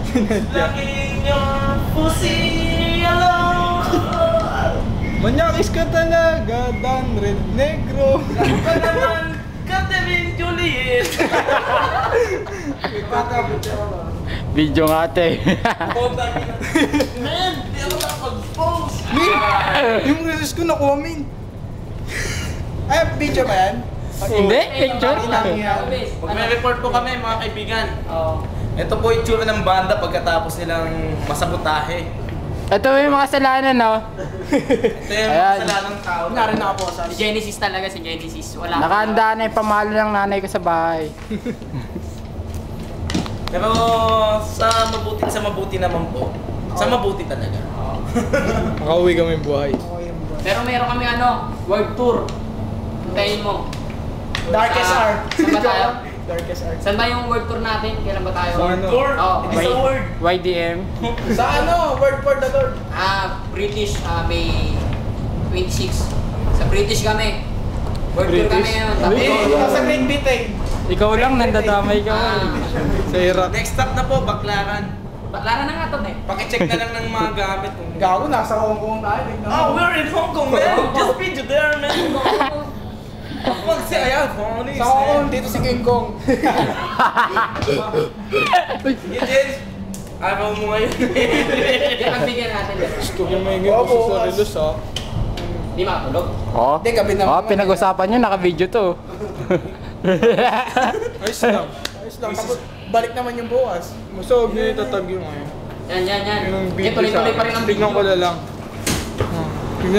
Looking your pussy alone. Manyakis ka talaga, Dan Red Negro. Ako pa naman, Catherine Juliet. Video nga ate. Man, di ako nakapag-post. Min! Yung resus ko nakuha, Min. Ay, video ba yan? Hindi, picture. Magme-report po kami mga kaibigan. Ito po yung tsura ng banda pagkatapos nilang masabotahe. Ito yung mga kasalanan, no? Ito yung Ayan. kasalanan ng tao. Narin nakaposa. Si Genesis talaga, si Genesis. Wala. Nakahanda na yung pamalo ng nanay ko sa bahay. Pero sa mabuti naman po. Sa mabuti talaga. Makauwi kami buhay. Pero meron kami world tour. Hintayin mo. Darkest hour. Saan ba tayo? Darkest hour. Saan ba yung world tour natin? Kailan ba tayo? Sa ano? Tour? Oh, It is a word. YDM. Sa ano? Word for the Lord. British, May 26. Sa British kami. World tour kami ngayon. Nasa Great Britain. Ikaw lang, nandadamay ka. Sa Iraq. Next stop na po, Baclaran. Baklaran na nga to, eh. Pakicheck na lang ng mga gamit. Gago, nasa Hong Kong tayo. Oh, we're in Hong Kong, man. Just be you there, man. Fuck si Ayan, funny. Sa Hong Kong, dito si King Kong. James, araw mo ngayon. Ang bigyan natin. Gusto ko may ngayon sa Relos, ha? Di makatulog. Oh, Hindi, gabi na. pinag-usapan nyo, naka-video to. Ayos lang. Ayos lang. Tapos, balik naman yung bukas. Masog nyo itatag yung ngayon. Yan. Yung video Tuloy-tuloy sa pa rin ang tignan video. ko na lang. Tignan